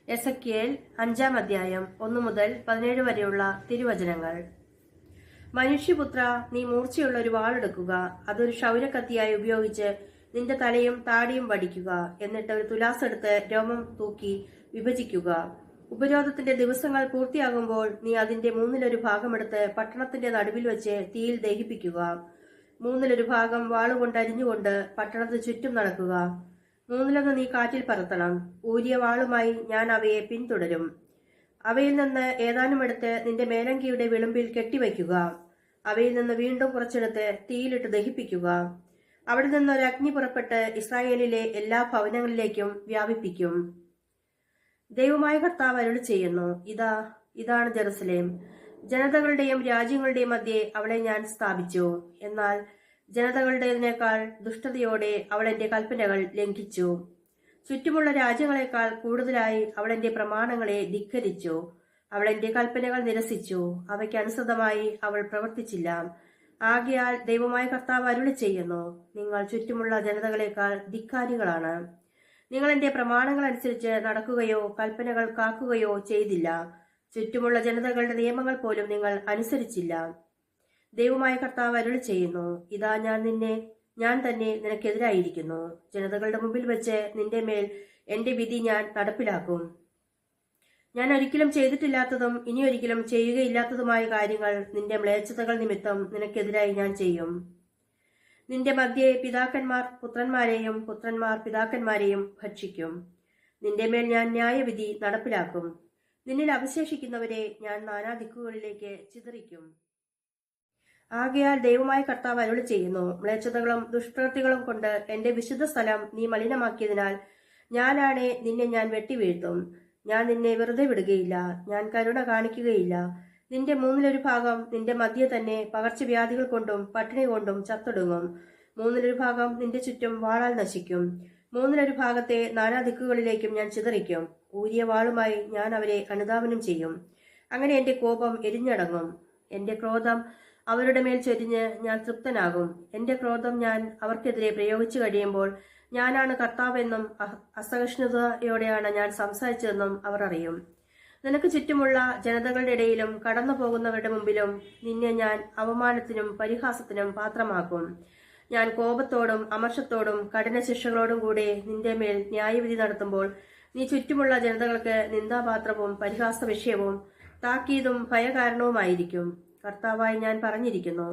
Ezekiel 5-ാം അധ്യായം 1 മുതൽ 17 വരെയുള്ള തിരുവചനങ്ങൾ. മനുഷ്യപുത്ര, നീ മൂർച്ചയുള്ള ഒരു വാളെടുക്കുക. അതൊരു ക്ഷൗരക്കത്തിയായി ഉപയോഗിച്ച് നിന്റെ തലയും താടിയും വടിക്കുക. എന്നിട്ട് ഒരു തുലാസെടുത്ത് രോമം തൂക്കി വിഭജിക്കുക. ഉപരോധത്തിന്റെ ദിവസങ്ങൾ പൂർത്തിയാകുമ്പോൾ നീ അതിന്റെ 1/3 ഭാഗമെടുത്ത് പട്ടണത്തിന്റെ നടുവിൽ വെച്ച് തീയിൽ ദഹിപ്പിക്കുക. 1/3 ഭാഗം വാളുകൊണ്ട് അരിഞ്ഞുകൊണ്ട് പട്ടണത്തിന് ചുറ്റും നടക്കുക. 1/3 നീ കാറ്റിൽ പറത്തണം. ഊരിയ വാളുമായി ഞാൻ അവയെ പിന്തുടരും. അവയിൽ നിന്ന് ഏതാനും എടുത്ത് നിന്റെ മേലങ്കിയുടെ വിളുമ്പിൽ കെട്ടിവയ്ക്കുക. അവയിൽ നിന്ന് വീണ്ടും കുറച്ചെടുത്ത് തീയിലിട്ട് ദഹിപ്പിക്കുക. അവിടെ നിന്ന് ഒരു അഗ്നി പുറപ്പെട്ട് ഇസ്രായേലിലെ എല്ലാ ഭവനങ്ങളിലേക്കും വ്യാപിപ്പിക്കും. ദൈവമായ കർത്താവ് അരുളി ചെയ്യുന്നു, ഇതാണ് ജെറുസലേം. ജനതകളുടെയും രാജ്യങ്ങളുടെയും മധ്യേ അവളെ ഞാൻ സ്ഥാപിച്ചു. എന്നാൽ ജനതകളുടേതിനേക്കാൾ ദുഷ്ടതയോടെ അവൾ എന്റെ കൽപ്പനകൾ ലംഘിച്ചു. ചുറ്റുമുള്ള രാജ്യങ്ങളെക്കാൾ കൂടുതലായി അവൾ എന്റെ പ്രമാണങ്ങളെ ധിക്കരിച്ചു. അവൾ എന്റെ കൽപ്പനകൾ നിരസിച്ചു. അവയ്ക്ക് അനുസൃതമായി അവൾ പ്രവർത്തിച്ചില്ല. ആകയാൽ ദൈവമായ കർത്താവ് അരുളി ചെയ്യുന്നു, നിങ്ങൾ ചുറ്റുമുള്ള ജനതകളെക്കാൾ ധിക്കാരികളാണ്. നിങ്ങൾ എന്റെ പ്രമാണങ്ങൾ അനുസരിച്ച് നടക്കുകയോ കൽപ്പനകൾ കാക്കുകയോ ചെയ്തില്ല. ചുറ്റുമുള്ള ജനതകളുടെ നിയമങ്ങൾ പോലും നിങ്ങൾ അനുസരിച്ചില്ല. ദൈവമായ കർത്താവ് അരുളി ചെയ്യുന്നു, ഞാൻ തന്നെ നിനക്കെതിരായിരിക്കുന്നു. ജനതകളുടെ മുമ്പിൽ വെച്ച് നിന്റെ മേൽ എന്റെ വിധി ഞാൻ നടപ്പിലാക്കും. ഞാൻ ഒരിക്കലും ചെയ്തിട്ടില്ലാത്തതും ഇനി ഒരിക്കലും ചെയ്യുകയില്ലാത്തതുമായ കാര്യങ്ങൾ നിന്റെ മ്ലേച്ഛതകൾ നിമിത്തം നിനക്കെതിരായി ഞാൻ ചെയ്യും. നിന്റെ മധ്യേ പിതാക്കന്മാർ പുത്രന്മാരെയും പുത്രന്മാർ പിതാക്കന്മാരെയും ഭക്ഷിക്കും. നിന്റെ മേൽ ഞാൻ ന്യായവിധി നടപ്പിലാക്കും. നിന്നിൽ അവശേഷിക്കുന്നവരെ ഞാൻ നാനാദിക്കുകളിലേക്ക് ചിതറിക്കും. ആകയാൽ ദൈവമായ കർത്താവ് അരുളി ചെയ്യുന്നു, മ്ലേച്ഛതകളും ദുഷ്പ്രവൃത്തികളും കൊണ്ട് എന്റെ വിശുദ്ധ സ്ഥലം നീ മലിനമാക്കിയതിനാൽ ഞാനാണേ നിന്നെ ഞാൻ വെട്ടിവീഴ്ത്തും. ഞാൻ നിന്നെ വെറുതെ വിടുകയില്ല. ഞാൻ കരുണ കാണിക്കുകയില്ല. നിന്റെ 1/3 ഭാഗം നിന്റെ മധ്യേ തന്നെ പകർച്ചവ്യാധികൾ കൊണ്ടും പട്ടിണി കൊണ്ടും ചത്തൊടുങ്ങും. 1/3 ഭാഗം നിന്റെ ചുറ്റും വാളാൽ നശിക്കും. 1/3 ഭാഗത്തെ നാനാദിക്കുകളിലേക്കും ഞാൻ ചിതറിക്കും. ഊരിയ വാളുമായി ഞാൻ അവരെ അനുധാവനം ചെയ്യും. അങ്ങനെ എന്റെ കോപം എരിഞ്ഞടങ്ങും. എന്റെ ക്രോധം അവരുടെ മേൽ ചൊരിഞ്ഞ് ഞാൻ തൃപ്തനാകും. എന്റെ ക്രോധം ഞാൻ അവർക്കെതിരെ പ്രയോഗിച്ചു കഴിയുമ്പോൾ ഞാനാണ് കർത്താവെന്നും അസഹിഷ്ണുതയോടെയാണ് ഞാൻ സംസാരിച്ചതെന്നും അവർ അറിയും. നിനക്ക് ചുറ്റുമുള്ള ജനതകളുടെ ഇടയിലും കടന്നു പോകുന്നവരുടെ മുമ്പിലും നിന്നെ ഞാൻ അവമാനത്തിനും പരിഹാസത്തിനും പാത്രമാക്കും. ഞാൻ കോപത്തോടും അമർഷത്തോടും കഠിന ശിക്ഷകളോടും കൂടെ നിന്റെ മേൽ ന്യായവിധി നടത്തുമ്പോൾ നീ ചുറ്റുമുള്ള ജനതകൾക്ക് നിന്ദാപാത്രവും പരിഹാസ വിഷയവും താക്കീതും ഭയകാരണവുമായിരിക്കും. കർത്താവായി ഞാൻ പറഞ്ഞിരിക്കുന്നു,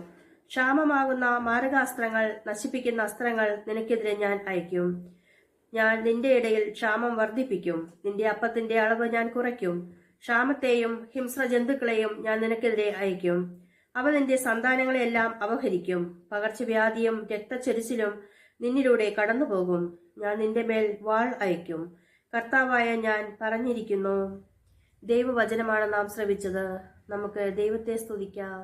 ക്ഷാമമാകുന്ന മാരകാസ്ത്രങ്ങൾ, നശിപ്പിക്കുന്ന അസ്ത്രങ്ങൾ നിനക്കെതിരെ ഞാൻ അയക്കും. ഞാൻ നിന്റെ ഇടയിൽ ക്ഷാമം വർദ്ധിപ്പിക്കും. നിന്റെ അപ്പത്തിന്റെ അളവ് ഞാൻ കുറയ്ക്കും. ക്ഷാമത്തെയും ഹിംസ്ര ജന്തുക്കളെയും ഞാൻ നിനക്കെതിരെ അയക്കും. അവ നിന്റെ സന്താനങ്ങളെയെല്ലാം അപഹരിക്കും. പകർച്ചവ്യാധിയും രക്തച്ചൊരിച്ചിലും നിന്നിലൂടെ കടന്നുപോകും. ഞാൻ നിന്റെ മേൽ വാൾ അയക്കും. കർത്താവായ ഞാൻ പറഞ്ഞിരിക്കുന്നു. ദൈവവചനമാണ് നാം ശ്രവിച്ചത്. നമുക്ക് ദൈവത്തെ സ്തുതിക്കാം.